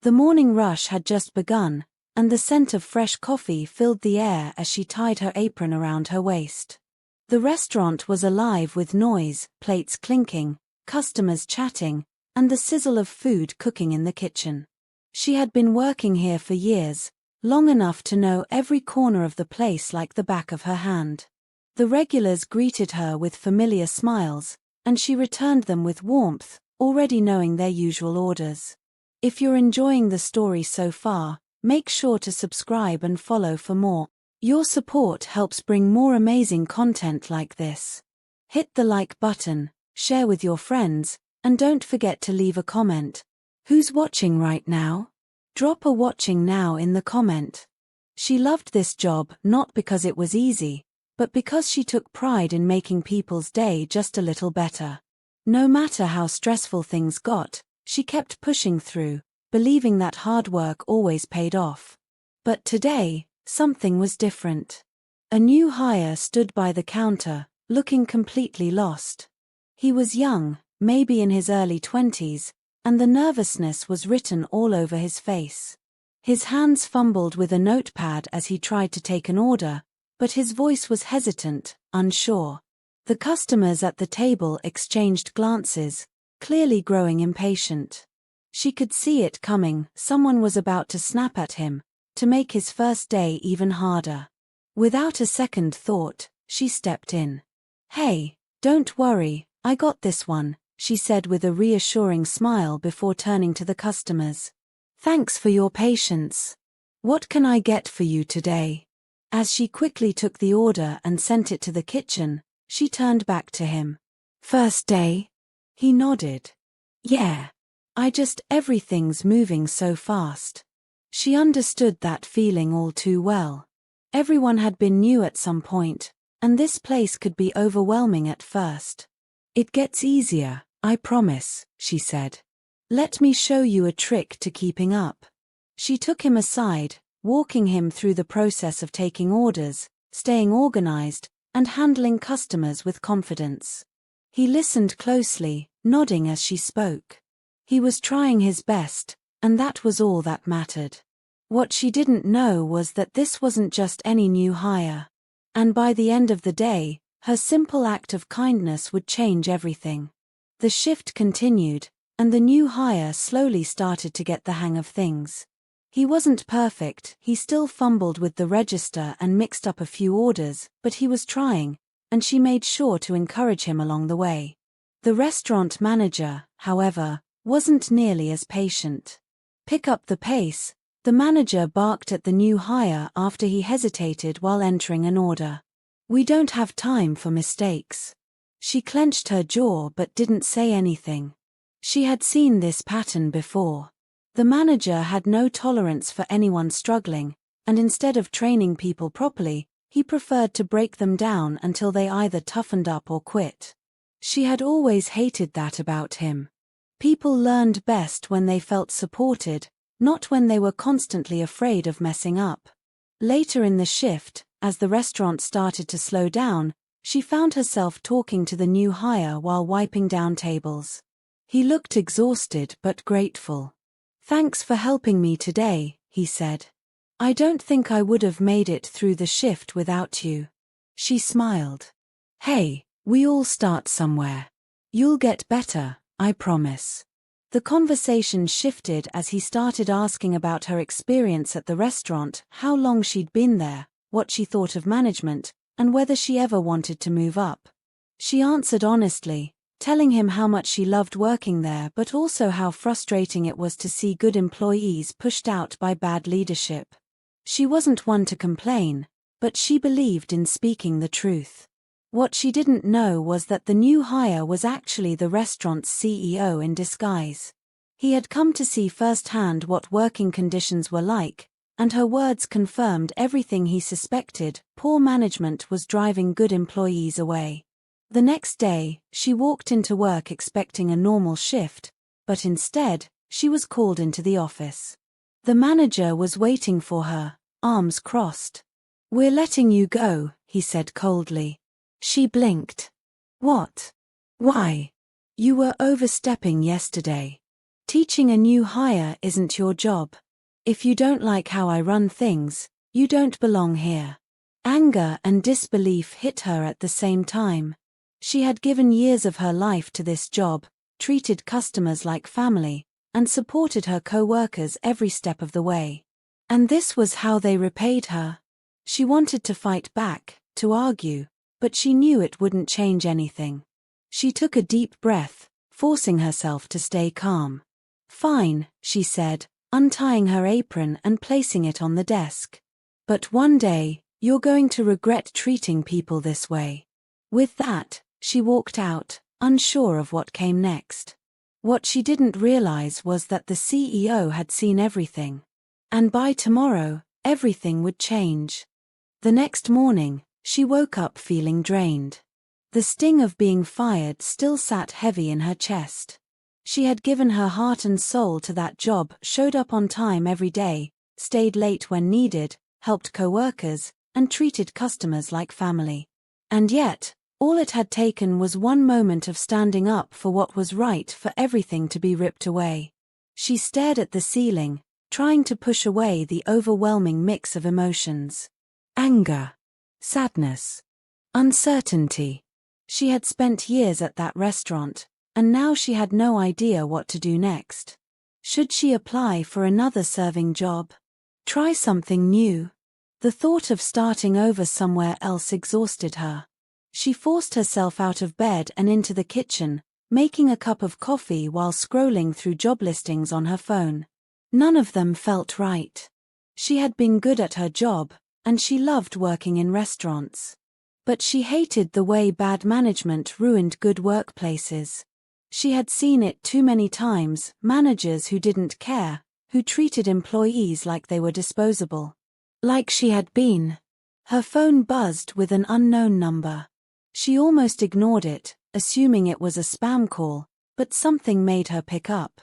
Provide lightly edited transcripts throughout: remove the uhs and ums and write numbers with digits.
The morning rush had just begun, and the scent of fresh coffee filled the air as she tied her apron around her waist. The restaurant was alive with noise, plates clinking, customers chatting, and the sizzle of food cooking in the kitchen. She had been working here for years, long enough to know every corner of the place like the back of her hand. The regulars greeted her with familiar smiles, and she returned them with warmth, already knowing their usual orders. If you're enjoying the story so far, make sure to subscribe and follow for more. Your support helps bring more amazing content like this. Hit the like button, share with your friends, and don't forget to leave a comment. Who's watching right now? Drop a watching now in the comment. She loved this job not because it was easy, but because she took pride in making people's day just a little better. No matter how stressful things got, she kept pushing through, believing that hard work always paid off. But today, something was different. A new hire stood by the counter, looking completely lost. He was young, maybe in his early 20s, and the nervousness was written all over his face. His hands fumbled with a notepad as he tried to take an order, but his voice was hesitant, unsure. The customers at the table exchanged glances, clearly growing impatient. She could see it coming, someone was about to snap at him, to make his first day even harder. Without a second thought, she stepped in. "Hey, don't worry, I got this one," she said with a reassuring smile before turning to the customers. "Thanks for your patience. What can I get for you today?" As she quickly took the order and sent it to the kitchen, she turned back to him. "First day?" He nodded. "Yeah. Everything's moving so fast." She understood that feeling all too well. Everyone had been new at some point, and this place could be overwhelming at first. "It gets easier, I promise," she said. "Let me show you a trick to keeping up." She took him aside, walking him through the process of taking orders, staying organized, and handling customers with confidence. He listened closely, nodding as she spoke. He was trying his best, and that was all that mattered. What she didn't know was that this wasn't just any new hire. And by the end of the day, her simple act of kindness would change everything. The shift continued, and the new hire slowly started to get the hang of things. He wasn't perfect, he still fumbled with the register and mixed up a few orders, but he was trying, and she made sure to encourage him along the way. The restaurant manager, however, wasn't nearly as patient. "Pick up the pace," the manager barked at the new hire after he hesitated while entering an order. "We don't have time for mistakes." She clenched her jaw but didn't say anything. She had seen this pattern before. The manager had no tolerance for anyone struggling, and instead of training people properly, he preferred to break them down until they either toughened up or quit. She had always hated that about him. People learned best when they felt supported, not when they were constantly afraid of messing up. Later in the shift, as the restaurant started to slow down, she found herself talking to the new hire while wiping down tables. He looked exhausted but grateful. "Thanks for helping me today," he said. "I don't think I would have made it through the shift without you." She smiled. "Hey, we all start somewhere. You'll get better, I promise." The conversation shifted as he started asking about her experience at the restaurant, how long she'd been there, what she thought of management, and whether she ever wanted to move up. She answered honestly, telling him how much she loved working there but also how frustrating it was to see good employees pushed out by bad leadership. She wasn't one to complain, but she believed in speaking the truth. What she didn't know was that the new hire was actually the restaurant's CEO in disguise. He had come to see firsthand what working conditions were like, and her words confirmed everything he suspected: poor management was driving good employees away. The next day, she walked into work expecting a normal shift, but instead, she was called into the office. The manager was waiting for her, arms crossed. "We're letting you go," he said coldly. She blinked. "What? Why? You were overstepping yesterday." Teaching a new hire isn't your job. If you don't like how I run things, you don't belong here. Anger and disbelief hit her at the same time. She had given years of her life to this job, treated customers like family, and supported her co-workers every step of the way. And this was how they repaid her. She wanted to fight back, to argue, but she knew it wouldn't change anything. She took a deep breath, forcing herself to stay calm. "Fine," she said, untying her apron and placing it on the desk. "But one day, you're going to regret treating people this way." With that, she walked out, unsure of what came next. What she didn't realize was that the CEO had seen everything. And by tomorrow, everything would change. The next morning, she woke up feeling drained. The sting of being fired still sat heavy in her chest. She had given her heart and soul to that job, showed up on time every day, stayed late when needed, helped co-workers, and treated customers like family. And yet, all it had taken was one moment of standing up for what was right for everything to be ripped away. She stared at the ceiling, trying to push away the overwhelming mix of emotions. Anger, sadness, uncertainty. She had spent years at that restaurant, and now she had no idea what to do next. Should she apply for another serving job? Try something new? The thought of starting over somewhere else exhausted her. She forced herself out of bed and into the kitchen, making a cup of coffee while scrolling through job listings on her phone. None of them felt right. She had been good at her job, and she loved working in restaurants. But she hated the way bad management ruined good workplaces. She had seen it too many times, managers who didn't care, who treated employees like they were disposable. Like she had been. Her phone buzzed with an unknown number. She almost ignored it, assuming it was a spam call, but something made her pick up.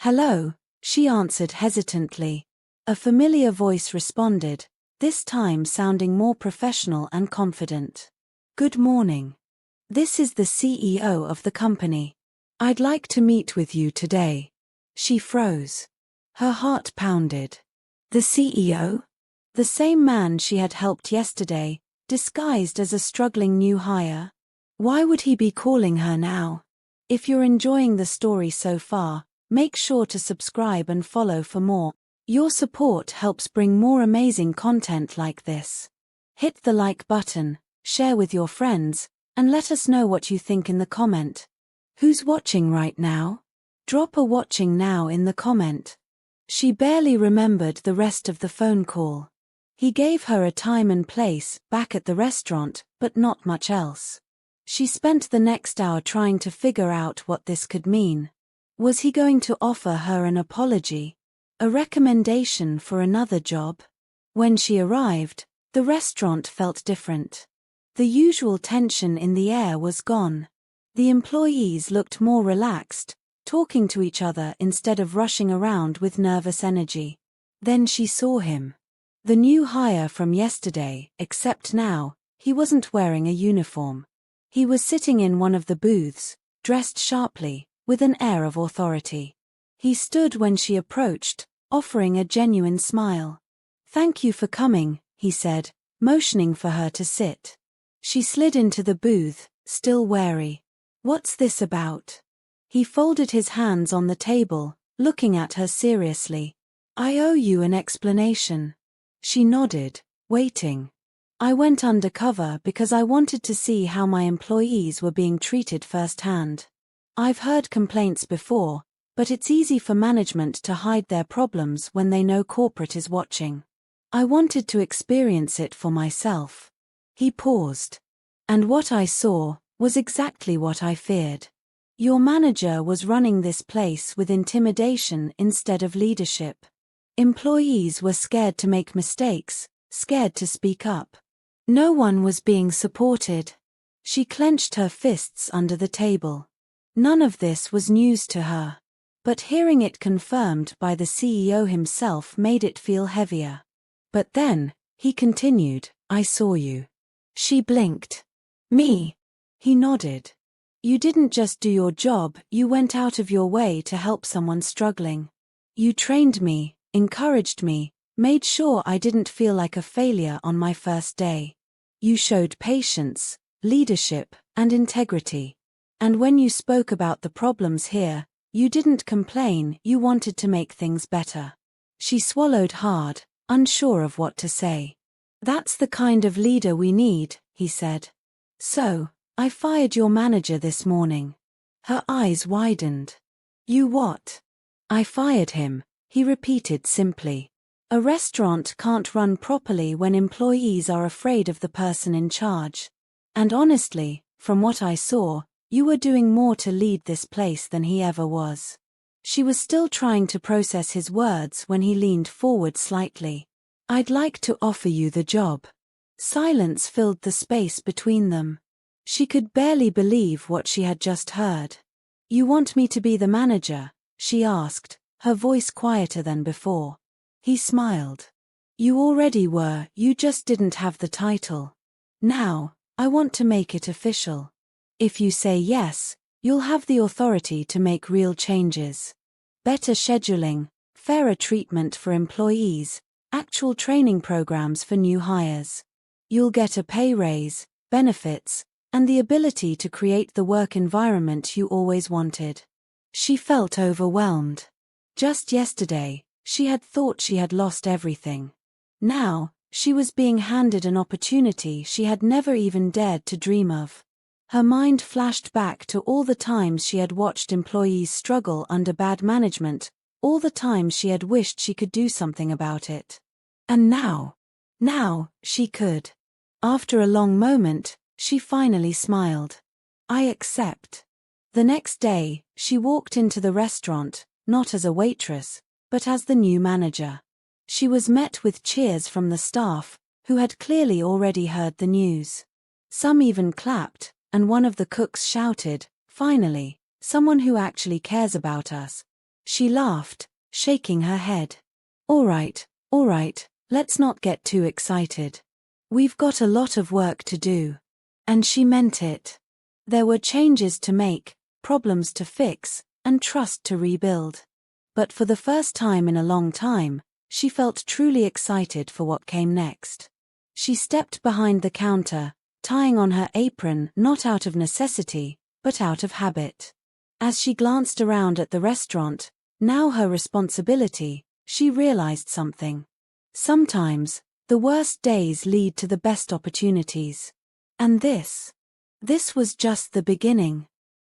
"Hello," she answered hesitantly. A familiar voice responded, this time sounding more professional and confident. "Good morning. This is the CEO of the company. I'd like to meet with you today." She froze. Her heart pounded. The CEO? The same man she had helped yesterday, disguised as a struggling new hire? Why would he be calling her now? If you're enjoying the story so far, make sure to subscribe and follow for more. Your support helps bring more amazing content like this. Hit the like button, share with your friends, and let us know what you think in the comment. Who's watching right now? Drop a "watching now" in the comment. She barely remembered the rest of the phone call. He gave her a time and place, back at the restaurant, but not much else. She spent the next hour trying to figure out what this could mean. Was he going to offer her an apology? A recommendation for another job? When she arrived, the restaurant felt different. The usual tension in the air was gone. The employees looked more relaxed, talking to each other instead of rushing around with nervous energy. Then she saw him. The new hire from yesterday, except now, he wasn't wearing a uniform. He was sitting in one of the booths, dressed sharply, with an air of authority. He stood when she approached, offering a genuine smile. "Thank you for coming," he said, motioning for her to sit. She slid into the booth, still wary. "What's this about?" He folded his hands on the table, looking at her seriously. "I owe you an explanation." She nodded, waiting. "I went undercover because I wanted to see how my employees were being treated firsthand. I've heard complaints before, but it's easy for management to hide their problems when they know corporate is watching. I wanted to experience it for myself." He paused. "And what I saw was exactly what I feared. Your manager was running this place with intimidation instead of leadership. Employees were scared to make mistakes, scared to speak up. No one was being supported." She clenched her fists under the table. None of this was news to her. But hearing it confirmed by the CEO himself made it feel heavier. "But then," he continued, "I saw you." She blinked. "Me?" He nodded. You didn't just do your job, you went out of your way to help someone struggling. You trained me, encouraged me, made sure I didn't feel like a failure on my first day. You showed patience, leadership, and integrity. And when you spoke about the problems here, you didn't complain, you wanted to make things better. She swallowed hard, unsure of what to say. That's the kind of leader we need, he said. So, I fired your manager this morning. Her eyes widened. You what? I fired him, he repeated simply. A restaurant can't run properly when employees are afraid of the person in charge. And honestly, from what I saw, you were doing more to lead this place than he ever was. She was still trying to process his words when he leaned forward slightly. I'd like to offer you the job. Silence filled the space between them. She could barely believe what she had just heard. You want me to be the manager? She asked, her voice quieter than before. He smiled. You already were, you just didn't have the title. Now, I want to make it official. If you say yes, you'll have the authority to make real changes. Better scheduling, fairer treatment for employees, actual training programs for new hires. You'll get a pay raise, benefits, and the ability to create the work environment you always wanted. She felt overwhelmed. Just yesterday, she had thought she had lost everything. Now, she was being handed an opportunity she had never even dared to dream of. Her mind flashed back to all the times she had watched employees struggle under bad management, all the times she had wished she could do something about it. And now, she could. After a long moment, she finally smiled. I accept. The next day, she walked into the restaurant, not as a waitress, but as the new manager. She was met with cheers from the staff, who had clearly already heard the news. Some even clapped, and one of the cooks shouted, "Finally, someone who actually cares about us." She laughed, shaking her head. All right, let's not get too excited. We've got a lot of work to do." And she meant it. There were changes to make, problems to fix, and trust to rebuild. But for the first time in a long time, she felt truly excited for what came next. She stepped behind the counter, tying on her apron not out of necessity, but out of habit. As she glanced around at the restaurant, now her responsibility, she realized something. Sometimes, the worst days lead to the best opportunities. And this was just the beginning.